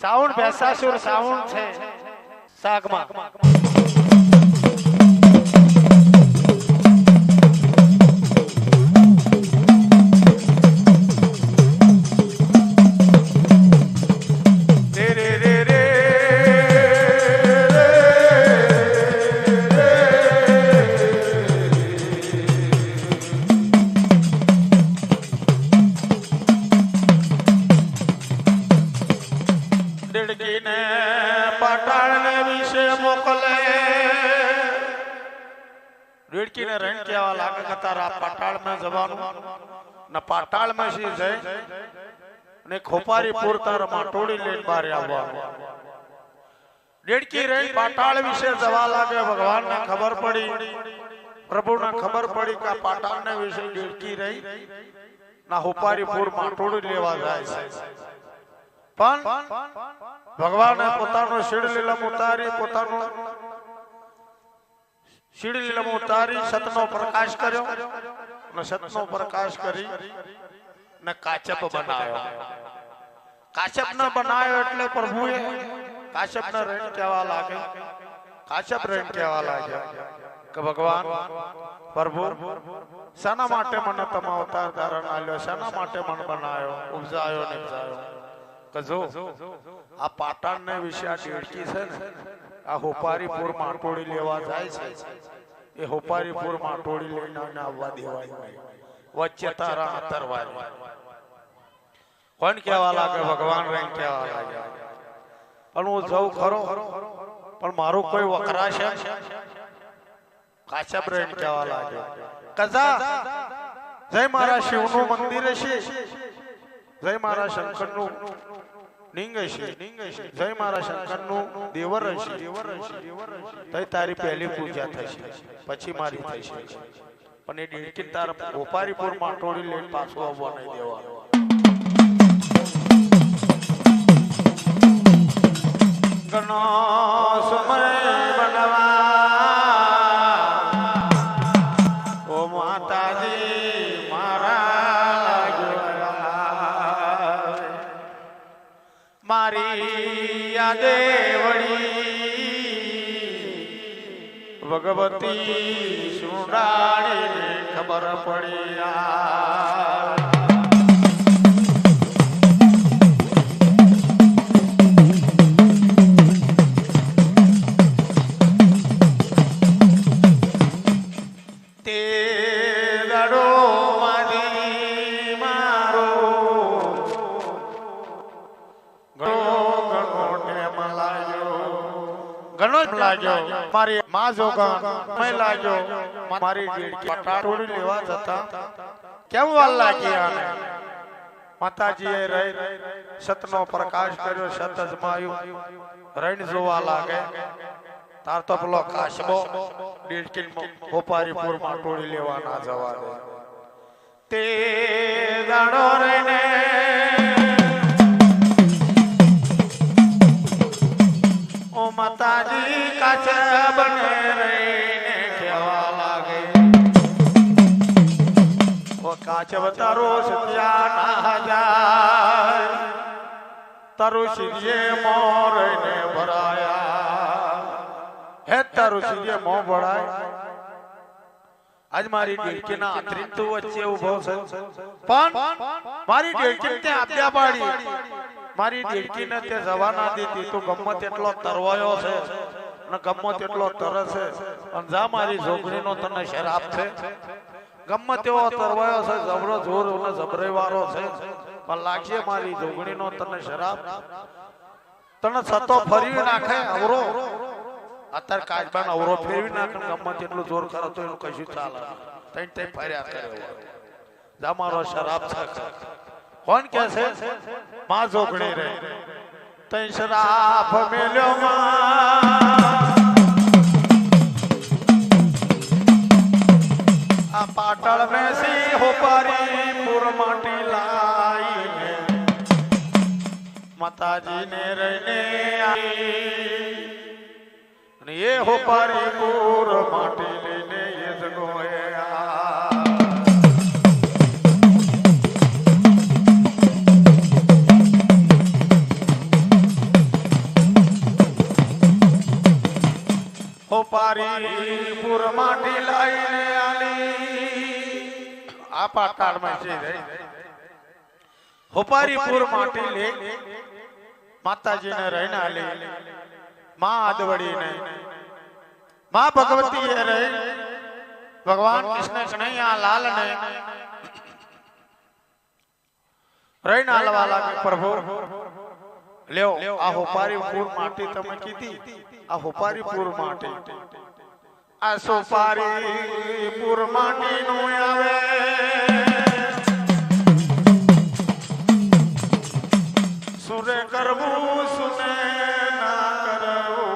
Sound બેસાસુર sound છે સાગમાં રેડકીને રણ કેવા લાગે કે તારા પાટાળમાં જવાનું ને પાટાળમાં સી જાય ને ખોપારી પૂર તારા માટોડી લઈને બહાર આવવાનું રેડકી રણ પાટાળ વિશે જવા લાગે ભગવાનને ખબર પડી પ્રભુને ખબર પડી કે પાટાળને વિશે રેડકી રહી ના ખોપારી પૂર માટોડી લેવા જાય છે પણ ભગવાને પોતાનો શીડ લીલમ ઉતારી પોતાનો શીડલીલમ ઉતારી સતનો પ્રકાશ કર્યો અને સતનો પ્રકાશ કરી ને કાચપ બનાવ્યો કાચપ ન બનાવ્યો એટલે પ્રભુએ કાચપ ન રેણ કહેવા લાગે કાચપ રેણ કહેવા લાગ્યા કે ભગવાન પ્રભુ શાના માટે મને તમે અવતાર ધારણ આલ્યો શાના માટે મને બનાવ્યો ઉપજાયો ને ઉપજાયો કે જો આ પાટણને વિશે આ દેડકી છે ને આ હોપારીપુર માટોડી લેવા જાય છે એ હોપારીપુર માટોડી લઈને આવવા દેવાય વચ્ચે તારા અંતરવાય કોણ કહેવા લાગે ભગવાન રેણ કહેવા લાગે પણ હું જઉં ખરો પણ મારું કોઈ વકરાશે કાચપ રેણ કહેવા લાગે કજા જય મારા શિવનું મંદિર છે જય મારા શંકરનું નિંગ છે જય મારા શંકરનું દેવર છે તઈ તારી પહેલી પૂજા થશે પછી મારી થશે પણ એ દેડકી તારા ગોપારીપુર માટોડી લઈને પાછો આવવા નહીં દેવાનો ઘણો સમય બનવા ઓ માતાજી મારી યાદે વળી ભગવતી સુડાણી ખબર પડી તે દડો મારી મારો ઘણો લાગ્યો મારી માં જોગણ મે લાગ્યો મારી દેડકી પાટાળી લેવા જતા કેમ વાલ લાગી આને માતાજીએ રહી સતનો પ્રકાશ કર્યો સત અજમાયું રણ જોવા લાગે તાર તો પેલો કાશબો દેડકી હોપારીપુર માટોડી લેવા ના જવા દે તે દાડો રહીને માતાજી કાચા બને રહીને કહેવા લાગે ઓ કાચબ તારો સત્યા ના જાય તારું સિદ્ધે મોરને ભરાયા હે તારું સિદ્ધે મો ભરાય આજ મારી દેડકીના આંતરિક વચ્ચે ઉભો છે પણ મારી દેડકી ત્યાં આપ્યા પાડી મારી દેડકીને તે જવા ના દીધી તું ગમ્મત એટલો તરવાયો છે અને ગમ્મત એટલો તરસ છે અને જા મારી જોગણીનો તને શરાબ છે ગમ્મત એવો તરવાયો છે જબરો જોર અને જબરેવારો છે પણ લાગશે મારી જોગણીનો તને શરાબ તને સતો ફરી નાખે અવરો અત્યારે કાચબાન અવરો ફેરવી નાખે ગમ્મત એટલું જોર કરે તો એનું કશું ચાલે તઈ તઈ ફર્યા કરે જા મારો શરાબ છે કોણ કે છે માં જોગણી રે તઈ શરાફ મેલ્યો આ પાટળ મેસી હોપારીપુર માટી લાઈને માતાજી ને રહીને અને એ હોપારીપુર માટી લઈને એ જગોએ સોપારી પુર માટી લાઈને આલી આ પાટાળમાં છે રે સોપારી પુર માટી લે માતાજીને રહીને આલી માં આદવડીને માં ભગવતી એ રહી भगवान कृष्ण कन्हैया लाल ने रहीने आलवा लागे प्रभु લ્યો આ હોપારીપુર માટી તમે કીધી આ હોપારીપુર માટી આ સોપારીપુર માટી નો આવે સુરે કરવું સુને ના કરવું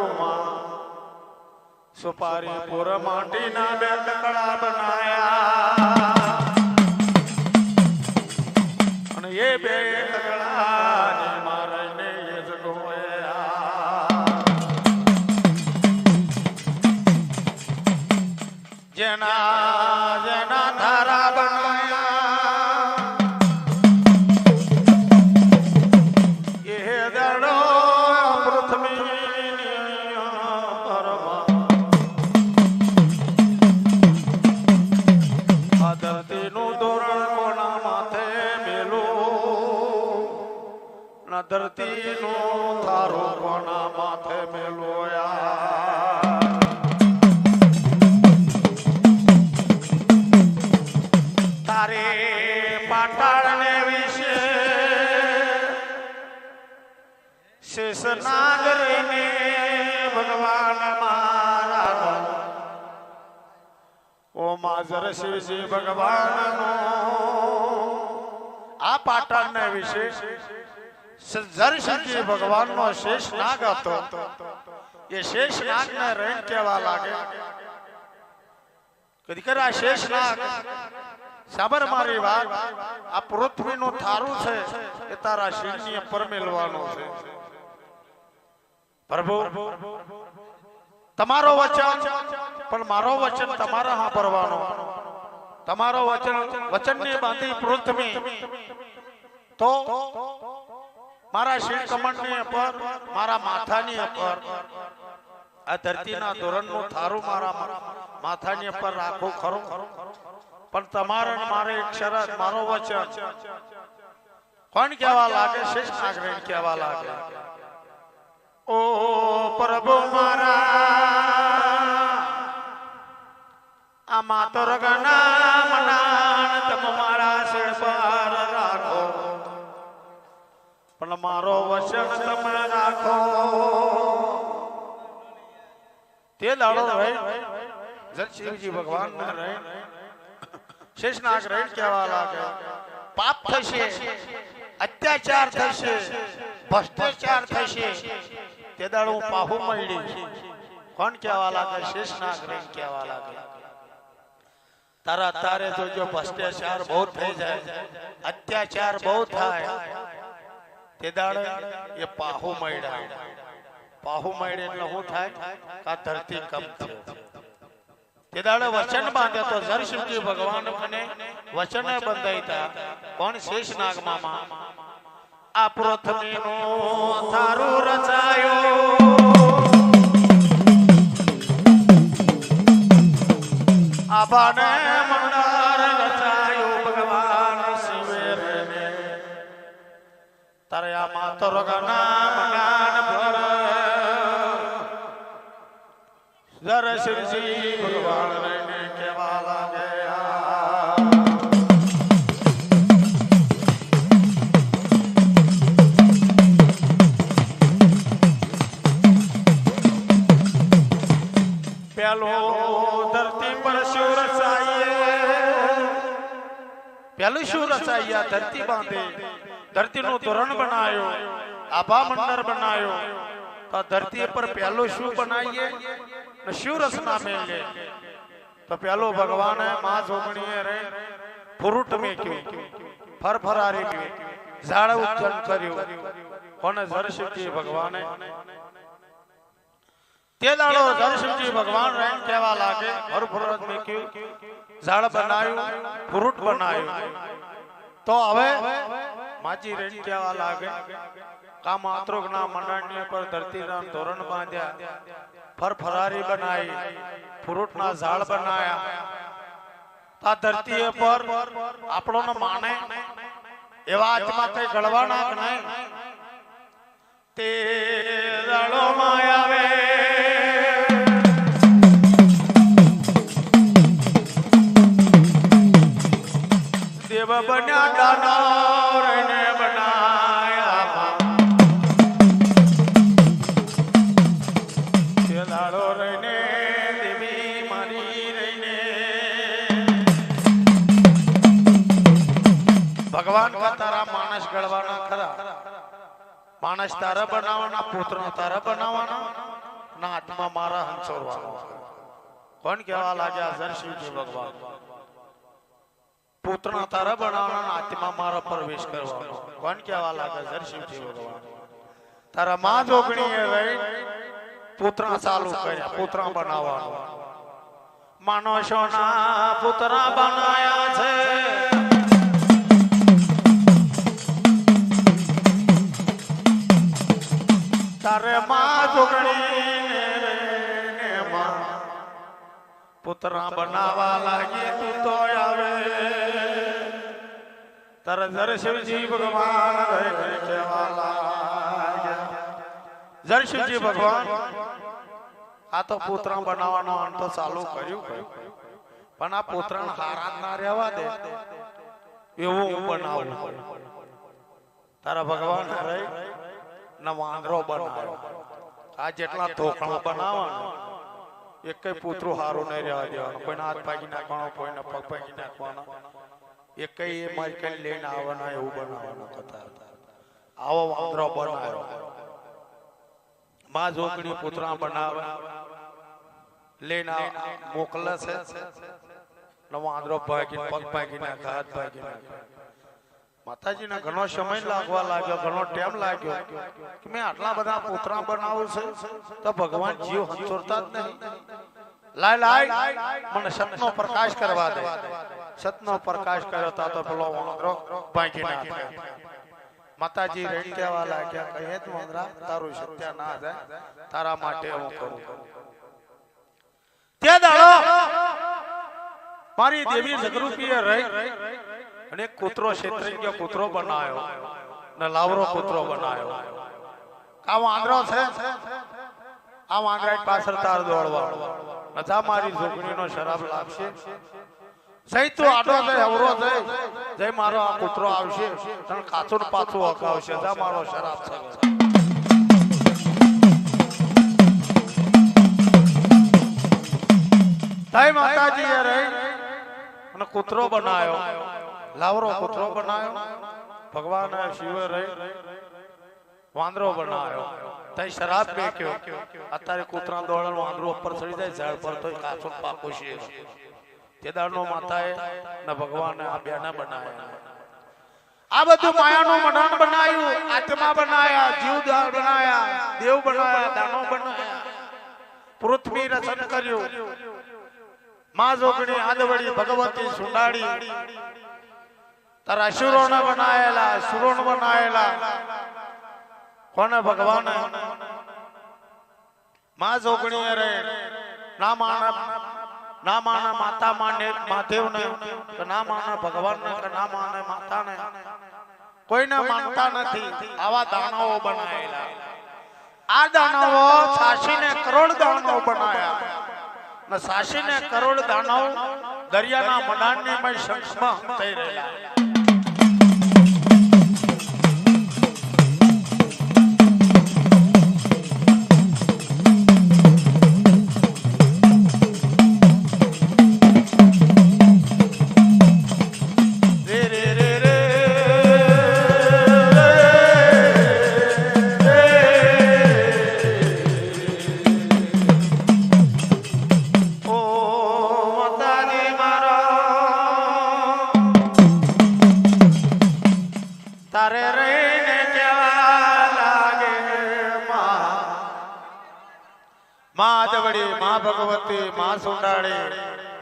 સોપારીપુર માટી ના બે ટકડા બનાયા અને એ બે ટકડા મારને એ જગોયા જેના જેના ધારા બનાયા એ દડો પૃથ્વી धरती नो थारो कोना माथे में लोया तारे पाताल ने विषे शेष नागर ने भगवान मारा ओ माजर शिवजी भगवान नो आ पाताल ने विषे जरशिवजी भगवान नो शेष नाग હતો ये शेष नाग ने रेण केवा लागे कदी करा शेष नाग साबर मारी વાત આ પૃથ્વી નું થારું છે એ તારા શિરની પર મેલવાનો છે પ્રભુ તમારો વચન પણ મારો વચન તમારા સાંભળવાનો તમારો વચનને બાંધી પૃથ્વી તો मारा शीर कमंडनी पर मारा माथानी पर आ धरतीना धोरणनो थारू मारा माथानी पर राखो खरो पण तमारे मारे एक शरत मारो वचन कोण केवा लागे शेष नागरेण केवा लागे ओ प्रभु मारा आ मातर गना मनान तम मारा सिर पर राखो पण मारो वचन तमे राखो ते दाड़ो रहे जरशिवजी भगवान ने रहे शेषनाग रहे केवा लागे पाप थशे अत्याचार थशे भ्रष्टाचार थशे ते दाड़ो पाहु मळी कोण केवा लागे शेषनाग रहे केवा लागे तारा तारे तो जो भ्रष्टाचार बहुत થઈ જાય अत्याचार बहुत થાય તે દાડે એ પાહુ મૈડે એટલે શું થાય કા ધરતી કમ થયો તે દાડે વચન બાંધે તો જરશિવજી ભગવાન મને વચન બંધાઈતા કોણ શેષનાગ મામા આ પૃથ્વીનો થારું રચાયો આબાને મંડાર રચાયો ભગવાન શિવે રે तारे आ मातर गना मनान पर जरशिवजी भगवान ने केवा लागे पेलो धरती पर शूर चाहिए पेलो शूर चाहिए धरती बांधे धरती नो तोरण बनायो आभा मंडर बनायो तो धरती पर पहलो शू बनाइए न शू रसना मेले तो पहलो भगवान है मां जोगणी रे फ्रूट में क्यों फरफरारी क्यों झाड़ उज्जन कर्यो कोने जरशिवजी भगवान है ते दाड़ो जरशिवजी भगवान रे केवा लागे फरफरात में क्यों झाड़ बनायो फ्रूट बनायो तो हवे माजी रेण केवा लागे का मात्रोगना मंडळनी पर धरती राम धोरण बांध्या ફરફરારી બનાવી, ફ્રૂટના ઝાડ બનાયા, આ ધરતી પર આપણો માને એવા આત્મા કઈ ગળવાના કે નહીં તે દાડો માં આવે દેવ બન્યા દાનવ રહીને બનાયા તે દાડો રહીને દેવી મારી રહીને ભગવાન કા તારા માણસ ગળવાના ખરા, માણસ તારા બનાવવાના, પુત્ર તારા બનાવવાના, ના આત્મા મારા હંસોરવાનો. કોણ કહેવા લાગ્યા? જરશિવજી ભગવાન. પુત્ર તારા બનાવવાના, આત્મા મારા પ્રવેશ કરવાનો. કોણ કહેવા લાગ્યા? જરશિવજી ભગવાન. તારા માં જોગણીએ રહી પુત્ર ચાલુ કર્યા, પુત્ર બનાવવાનો. માણસોના પુત્ર બનાયા છે, તારે માં જોગણી પુત્ર બનાવવા લાગી તું તો આવે. તારે જરશિવજી ભગવાન કહેવા લાગ્યા. જરશિવજી ભગવાન આ તો પુત્ર બનાવવાનો અંત ચાલુ કર્યું, પણ આ પુત્ર હારા ના રહેવા દે એવું હું બનાવું. તારા ભગવાન રહી વાંદરો બનાવ્યો. આ જેટલા ધોકણા બનાવવાના એક કઈ પુત્રો હારો નહીં રહેવા દેવાનો, કોઈને હાથ ભાગી નાખવાનો, કોઈને પગ ભાગી નાખવાનો, એક કઈ એ મારી કઈ લઈને આવવાના એવું બનાવવાનું કથા. આવો વાંદરો બનાવ્યો. માં જોગણી પુતરા બનાવે લઈને મોકલે છે, વાંદરો ભાગી પગ ભાગી નાખે, હાથ ભાગી નાખે. માતાજીને ઘણો સમય લાગવા લાગ્યો, ઘણો ટાઈમ લાગ્યો કે મેં આટલા બધા પુતરા બનાવું છે તો ભગવાન જીવ હંચોરતા જ નહીં. લાય મને સતનો પ્રકાશ કરવા દે. સતનો પ્રકાશ કર્યો તો પેલો વાંદરો ભાગી નાખે. માતાજી રેડી કહેવા લાગ્યા કે હે વાંદરા, તારું સત્ય ના જાય, તારા માટે હું કરું. તે દાડો મારી દેવી જગરૂપીએ રહી અને એક કૂતરો ક્ષેત્રજ્ઞ કૂતરો બનાવ્યો ને લાવરો કૂતરો બનાવ્યો. આ વાંદરો છે, આ વાંદરા પાછળ તાર દોડવાનો નથા મારી જોગણીનો શરાબ લાગશે. સહી તું આડો જાય, અવરો જાય, જય મારો આ કૂતરો આવશે તને કાચું પાછું હકાવશે, જા મારો શરાબ છે. તાઈ માતાજી એ રહી અને કૂતરો બનાવ્યો, લાવરો કૂતરો બનાવ્યો. ભગવાન શિવે રહી વાંદરો બનાવ્યો. તઈ શરાબ બેક્યો. અત્યારે કૂતરા દોડન વાંદરો ઉપર ચડી જાય ઝાડ પર તો કાચો પાકો છે. તે દાડનો માતાએ ને ભગવાને આ બેના બનાવ્યા. આ બધું માયાનું મડાન બનાવ્યું, આત્મા બનાયા, જીવદાર બનાયા, દેવ બનાયા, દાનો બનાયા, પૃથ્વી રચન કર્યું. માં જોગણી આદવડી ભગવતી સુંડાડી તારા અસુરોને બનાયેલા, સુરોને બનાયેલા. કોને? ભગવાને. માં જોગણી રે ના માને માતા માને મહાદેવને, કે ના માને ભગવાનને, કે ના માને માતાને, કોઈને માનતા નથી. આવા દાનવો બનાયેલા. આ દાનવો સાસીને કરોડ દાનવો બનાયા ને સાસીને કરોડ દાનવ દરિયાના મડાનની મય શંખમાં થઈ રહેલા. તારે રહીને કેવા લાગે માં આદવડી, માં ભગવતી, માં સુંડાળી,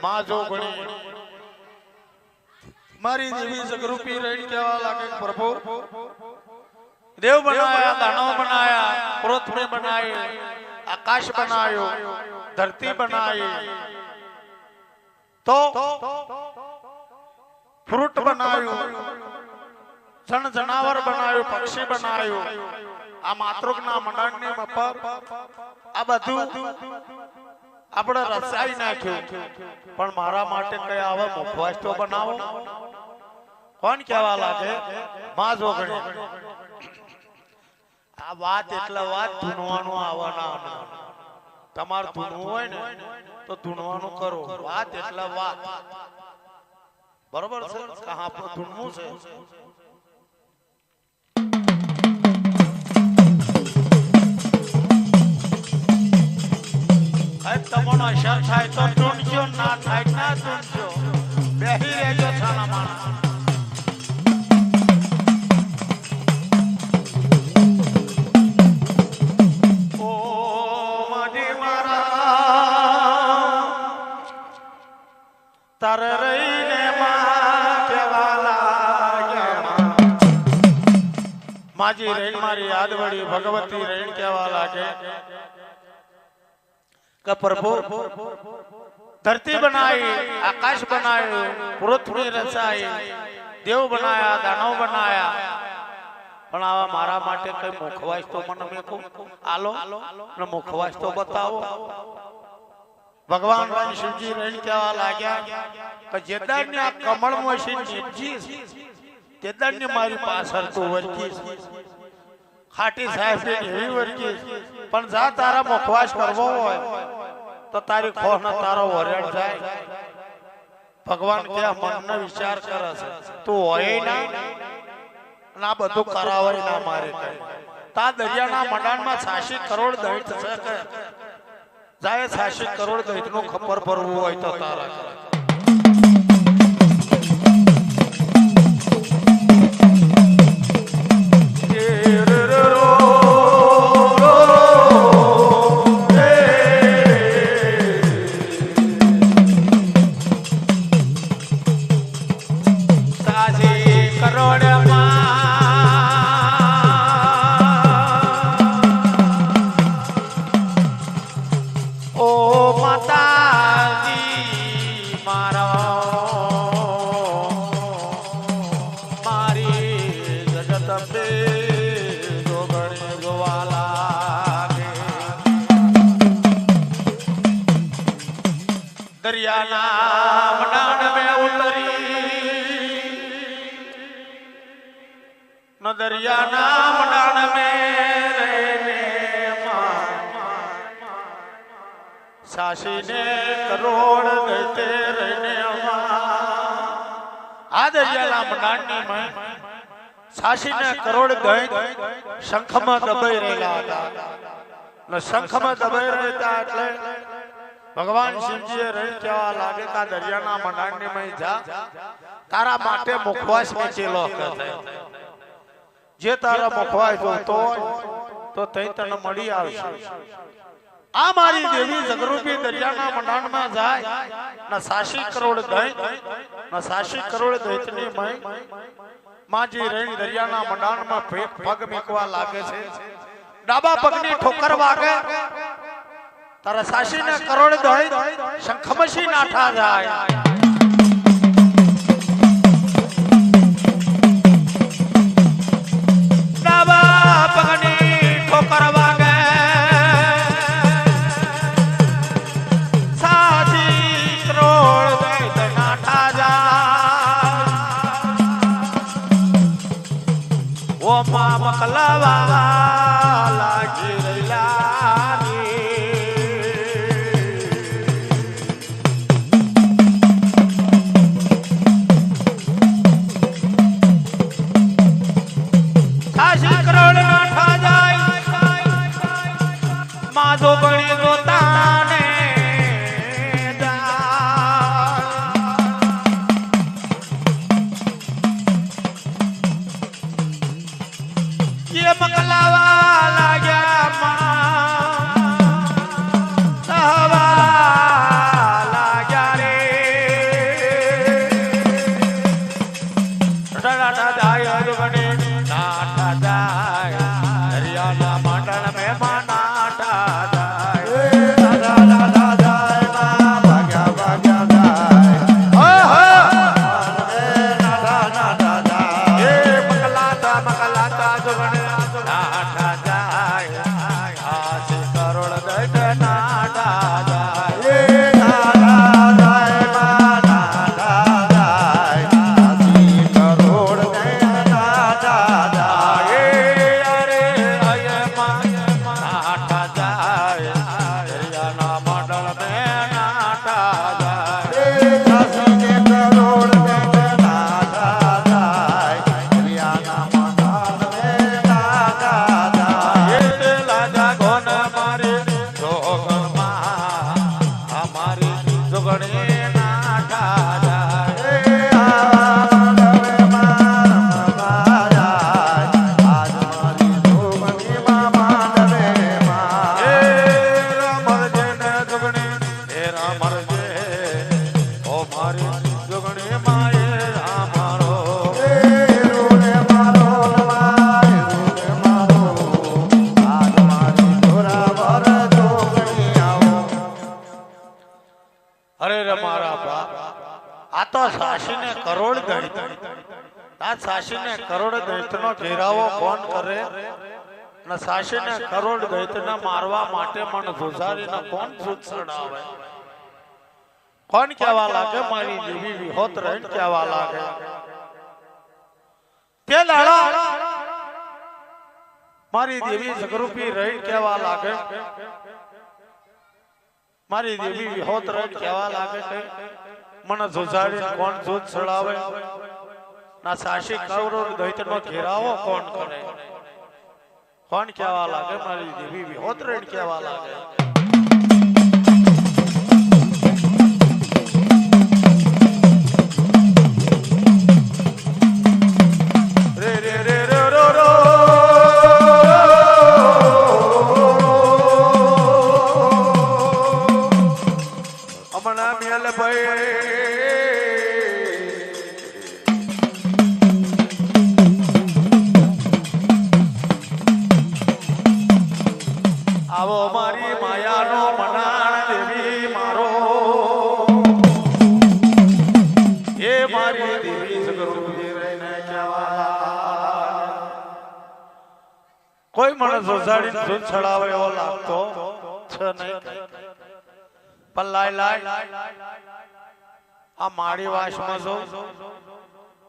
માં જોગણી, મારી દેવી જગરૂપી રહીને કેવા લાગે પ્રભુ. દેવ બનાયા, દાનવ બનાયા, પૃથ્વી બનાવી, આકાશ બનાવ્યો, ધરતી બનાવી, તો ફ્રૂટ બનાવ્યું, જણ જનાવર બનાવ્યું, પક્ષી બનાવ્યું, આ માતૃકના મંડળની પર આ બધું આપણે રચાઈ નાખ્યું, પણ મારા માટે કઈ આવે મુખવાસ તો બનાવો. કોણ કહેવા લાગે? માં જોગણી. આ વાત એટલે વાત ધૂનવાનું આવવાના. તમારે ધૂનવું હોય ને તો ધૂનવાનું કરો. વાત એટલે વાત. બરોબર છે? આપણું ધૂનવું છે. તમારો અસર થાય તો ધૂનજો, ના થાય ના ધૂનજો. બેહી રહેજો છાના માના. તારે રહીને માજી રહીને મારી યાદ વળી ભગવતી રહીને કેવા લાગે કે પ્રભુ ધરતી બનાવી, આકાશ બનાવ્યું, પૃથ્વી રચાઈ, દેવ બનાયા, દાનવ બનાયા, પણ આવા મારા માટે કઈ મુખવાસ તો મને મેકો આલો ને મુખવાસ તો બતાવો. ભગવાન રામ શિવજી રહીને કહેવા લાગ્યા કે જેદારની આ કમળમાં છે નીપજી, તેદારની મારી પાછળ તું વરકી, ખાટી સાહેબ એવી વરકી, પણ જા તારા મુખવાસ કરવો હોય તો તારી ખોહ ને તારો વરેણ જાય. ભગવાન કે મનનો વિચાર કરે છે, તું હોય ના આ બધું કરાવાય ના મારે કઈ. તા દરિયાના મંડાણમાં 86 કરોડ દૈત છે કે જાય 86 કરોડ દૈત નું ખબર ભરવું હોય તો તારા દરિયાના મંડાણ में ઉતરી ન દરિયાના મંડાણ में સાસીને કરોડ દૈતે રહીને આ દરિયાના મંડાણની માં સાસીને કરોડ દૈત શંખમાં દબાઈ રહેલા હતા. ને શંખમાં દબાઈ રહેતા એટલે ભગવાન શિવજીએ રહી કહેવા લાગે કે દરિયાના મંડાણની માં જા, તારા માટે મુખવાસ મેચેલો કહે. જે તારા મુખવાસ જોતો હોય તો તઈ તને મળી આવશે. આ મારી દેવી જગરૂપી દરિયાના મંડાણમાં જાય ને 86 કરોડ દૈત ને 86 કરોડ દૈતની માજી રહી દરિયાના મંડાણમાં પગ મેકવા લાગે છે. ડાબા પગની ઠોકર વાગે તારા 86 કરોડ દૈત શંખમસી નાઠા જાય. ડાબા પગની ઠોકર વાગે 86 કરોડ દૈત નાઠા જાય. ઓ મા મકલવા લાગી રહેલા જોગણી જોતાને ये मकलावा लाग्या सहवा लाग्या रे ડાટા જાય જોગણી ડાટા જાય દરિયાના મંડળ में मानाटा સાશીને કરોડ દૈત આ સાશીને કરોડ દૈતનો ઘેરાવો કોણ કરે ને સાશીને કરોડ દૈતને મારવા માટે મન ધુસારીને કોણ સૂત ચડાવે કોણ કહેવા લાગે મારી દેવી વિહોત રહીને કહેવા લાગે તે લાડા મારી દેવી જગરૂપી રહીને કહેવા લાગે મારી દેવી વિહોત રહીને કહેવા લાગે કે મને ધુસારીને કોણ સૂત ચડાવે ના સાશી કરોડ દૈતનો ઘેરાવો કોણ કરે કોણ કહેવા લાગે મારી દેવી વિહોત રહીને કહેવા લાગે આવો મારી માયાનો મનાણ દેવી મારો એ મારી દેવી સગરૂપી રહીને કહેવા કોઈ મને જોસાડીને ધૂન છડાવે એવો લાગતો છે નહીં પણ લાય આ મારી વાસમાં જો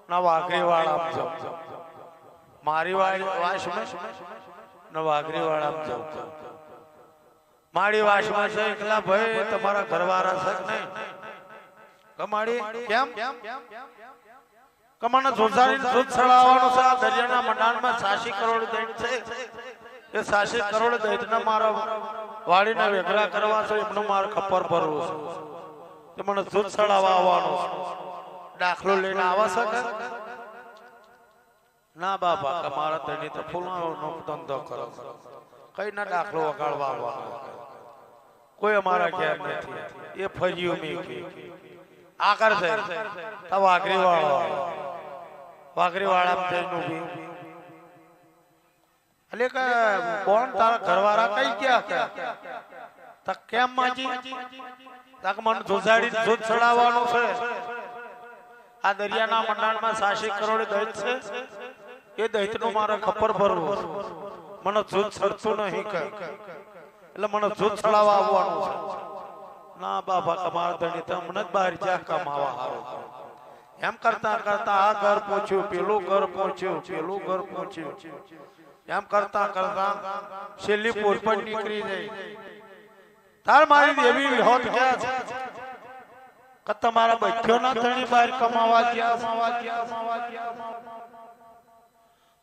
ના વાઘરી વાળામાં જાઉં મારી વાસમાં ના વાઘરી વાળામાં જાઉં મારી વાસમાં છે એકલા ભાઈ તમારા ઘરવાળા છે નહીં કમાડી કેમ કમાને જોસારીને દૂધ છડાવવાનો છે આ દરિયાના મંડાણમાં 86 કરોડ દૈત છે એ 86 કરોડ દૈતને મારા વાડીને વેગરા કરવા છે એમનો માર ખપ્પર ભરવું છે તે મને દૂધ છડાવવા આવવાનો દાખલો લઈને આવા શકે ના બાપા તમારા ધણી તો ફૂલનો ધંધો કરો કઈ ના દાખલો વગાડવા આવવાનો કોઈ અમારા ઘેર નથી એ ફર્યું મે આકર છે તા વાઘરી વાળા થઈને ઉભી અલે કે કોણ તારા ઘરવાળા કઈ ગયા તા કેમ માજી તાક મન જોસાડી દૂધ છડાવવાનો છે આ દરિયાના મંડાણમાં 86 કરોડ દૈત છે એ દૈતનો મારા ખપ્પર ભરવું મને દૂધ છડતું નહીં કે એટલે મને દૂધ છડાવવા આવવાનું છે ના બાપા તમારા ધણી તમને જ બહાર જા કમાવા હારો એમ કરતા કરતા આ ઘર પહોંચ્યું પેલું ઘર પહોંચ્યું પેલું ઘર પહોંચ્યું એમ કરતા કરતા છેલ્લી પોરપટ નીકળી ગઈ તાર મારી દેવી વિહોત ગયા છે કે તમારા બચ્ચોના ધણી બહાર કમાવા ગયા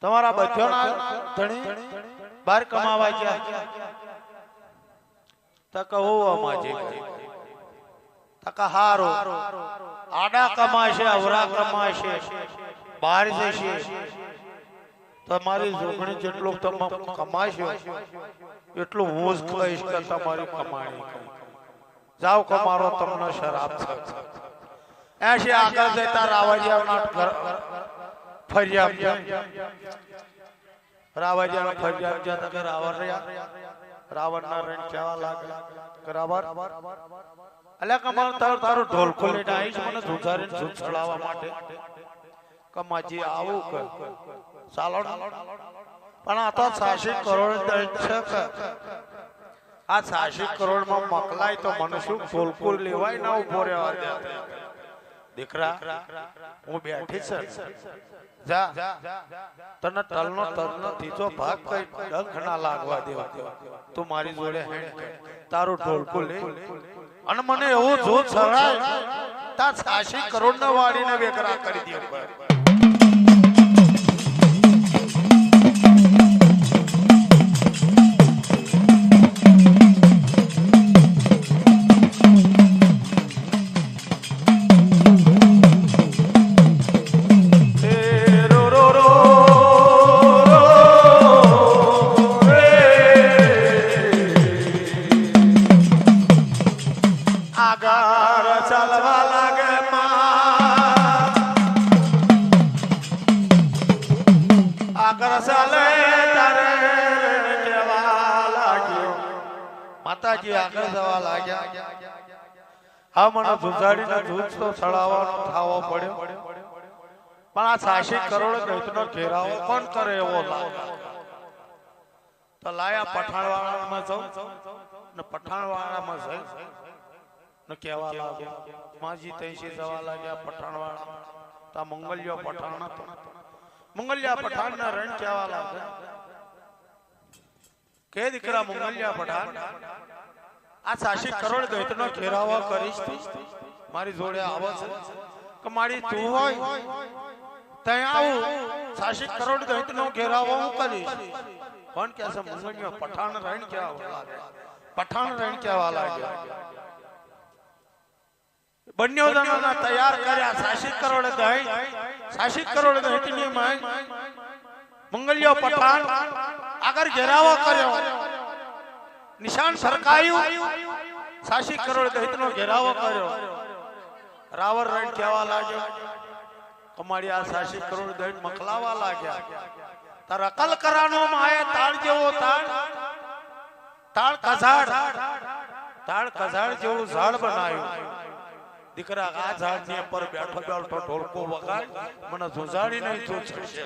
તમારા બચ્ચોના ધણી બહાર કમાવા ગયા તક હો અમાજી તક હારો આડા કમાશે અવરા કમાશે બહાર જશે તમારી જોગણી જેટલું તમે કમાશો એટલું હું જ કહીશ કે તમારી કમાણી જાવ કમારો તમને શરાબ છે એસી આગળ જતા રાવડિયાના ફરિયાદ રાવડિયાના ફરિયાદ જતા કે રાવણ રહ્યા રાવણના રણ કેવા લાગે બરાબર અલ્યા કમાર તારું ઢોલકો લઈને આવીશ મને ધુધારીને ધૂધ છડાવવા માટે કમાજી આવું કે ચાલો પણ આ તો 86 કરોડ દૈત છે કે આ 86 કરોડ માં મકલાય તો મને શું ઢોલકો લેવાય ના ઉભો રહેવા દે દીકરા હું બેઠી છે જા તને તલનો ત્રીજો ભાગ કઈ ડંખ ના લાગવા દેવા તું મારી જોડે તારું ઢોલકો લે અને મને એવું જો છરાય તા 86 કરોડ ના વાડીને વેકરા કરી દે આ મને જુજાડીને જૂજ તો ચડાવવાનો થાવો પડ્યો પણ આ 86 કરોડ દૈતનો ઘેરાવો કોણ કરે એવો લાગે તો લાયા પઠાણવાળામાં જાઉં ને પઠાણવાળામાં જઈ ને કહેવા લાગે માજી તૈસી જવા લાગ્યા પઠાણવાળા તા મંગલ્યો પઠાણ હતો મંગલ્યા પઠાણના રણ કહેવા લાગે કે દીકરા મંગલ્યા પઠાણ આ 86 કરોડ દૈતનો ઘેરાવો કરીશ મારી જોડે આવો છે કે મારી તું હોય ત્યાં આવું 86 કરોડ દૈતનો ઘેરાવો હું કરીશ કોણ કે છે મંગલ્યો પઠાણ રણ કહેવા લાગે પઠાણ રણ કહેવા લાગે બંને જણાના તૈયાર કર્યા 86 કરોડ દૈત 86 કરોડ દૈતની માં મંગલ્યો પઠાણ આગળ ઘેરાવો કર્યો નિશાન સરકાયું 86 કરોડ દૈતનો ઘેરાવો કર્યો રાવણ રણ કહેવા લાગ્યો અમારી આ 86 કરોડ દૈત મખલાવા લાગ્યા તાર અકલ કરાનો માએ તાળ જેવો તાળ કઝાડ જેવું ઝાડ બનાવ્યું દીકરા આ ઝાડ ની ઉપર બેઠો બેઠો ઢોલકો વગાડ મને જુજાડી નહીં તો છશે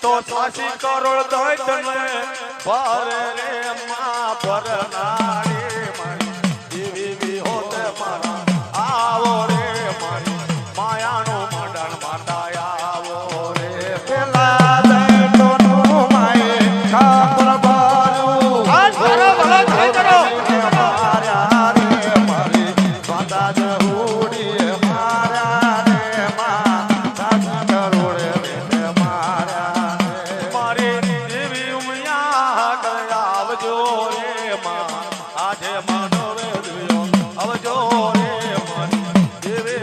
તો 86 કરોડ દૈત ને ભરે રે માં ભરનારી મારી દેવી વિહોત મારા આવો રે મારી માયાનો મંડળ માંડાયા આવો રે પેલા દૈતો નું માએ ખાપર બારું આજ મારો ભલો થઈ કરો માર્યા રે મારી વાંદા જહુડી માર્યા રે માં 86 કરોડ રે માર્યા આજે માનો રે આવજો રે મારી દેવે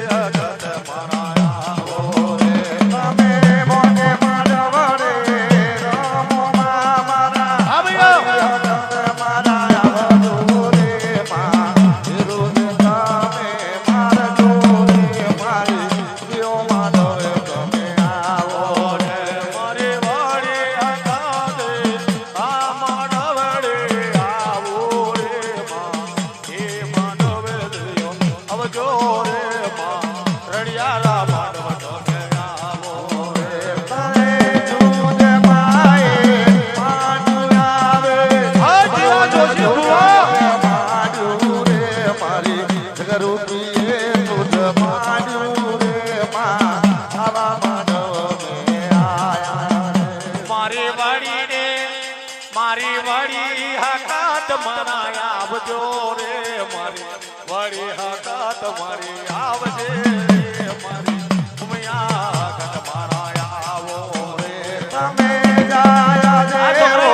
વરના આવજો રે મારી વળી હકત મારી આવજે રે મારી ઉમિયા હકત મારા આવો રે તમે જાયા દેવો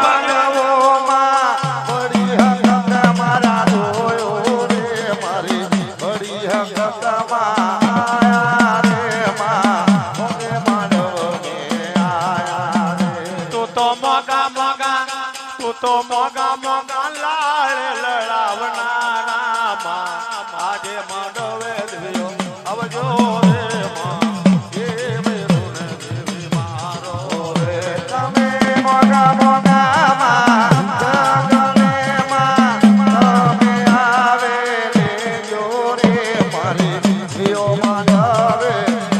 માનવોમાં બડી હકત મારા જોયો રે મારી બડી હકત આયા રે માં મોગે માનવને આયા રે તું તો મોગા મોગા લાળ લડાવનારા માં આજે માંડવે દેવ્યો આવજો રે માં એ મેરું ને દેવી મારો રે તમે મોગા મોગામાં જગને માં તમે આવે લેજો રે મારી જીઓ માનવે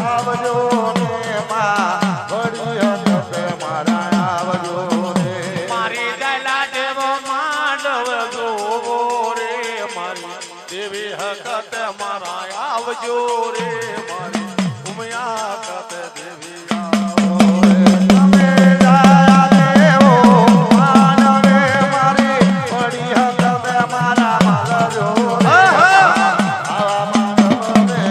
આવજો ને માં બડી હકત મારા આવજો રે મારી દલા દેવો માંડવ જોવો રે મારી દેવી હકત મારા આવજો રે મારી ઉમિયા હકત દેવી આવો રે તમે જાયા દેવો માનવે મારી બડી હકત મારા માલજો રે આવા માનવને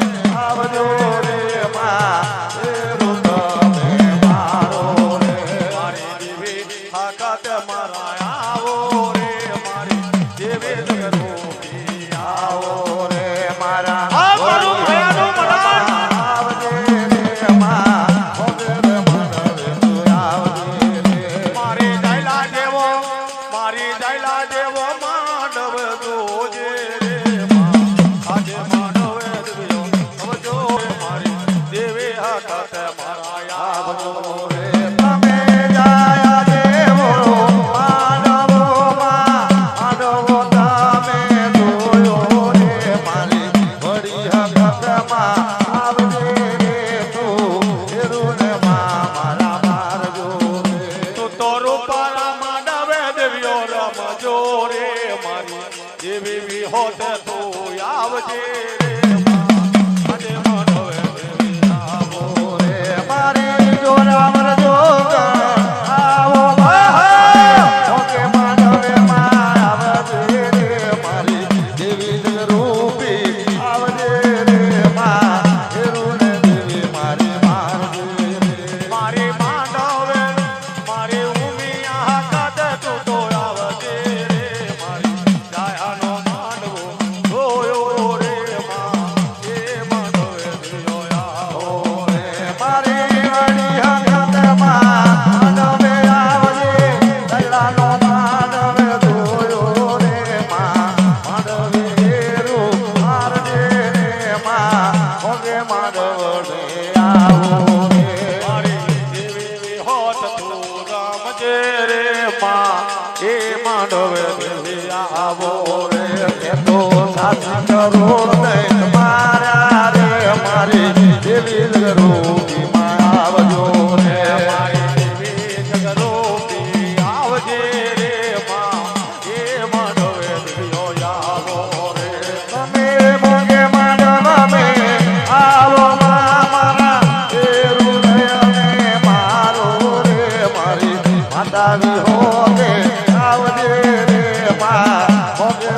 આવજો રે માં એરું તમે મારો રે મારી દેવી હકત મારા આવો રે મારી દેવી જગરૂપી આવો આવો રે મારા આ મારું ભયાનું મન આવજે રે માં ભગવે માનવે તું આવજે રે મારી દલા દેવો માંડવ જોજે રે માં આજે માંડવે દેવ્યો આવજો મારી દેવી હકત મારા આવજો રે તમે જાયા દેવો માનવોમાં માનવો તમે જોયો રે મારી બડી હકતમાં આવજે રે તું એરું ને માં મારા મારજો રે તું તો રૂપાળા માંડવે દેવ્યો રમજો રે મારી દેવી વિહોત તું આવજે રે માં આજે માંડવે દેવી આવો રે મારી જોરાવર જોગ આવો ઓકે માનવે માં આવજે રે મારી દેવી રૂપી આવજે રે માં એરું ને દેવી મારી મારજે રે મારી માંડવે મારી ઉમિયા હકત તું તો આવજે રે મારી જાયાનો માંડવો જોયો રે માં એ માંડવે દેવ્યો આવો રે મારી વડી હકતમાં માનવે આવજે દયાનો માનવે જોયો રે માં માનવે એરું મારજે રે માં ઓગે માનવને આવો રે મારી દેવી વિહોત તું રમજે રે માં એ માંડવે દેવી આવો રે એ તો સાથી કરો નહીં મારા રે મારી દેવી રૂપી માં આવજો રે મારી દેવી જગરૂપી આવજે રે માં એ માંડવે દેવ્યો આવો રે તમે મોગે માનવમે આવો મારા એરું નયને મારો રે મારી માતા વિહોતે આવજે રે માં મોગે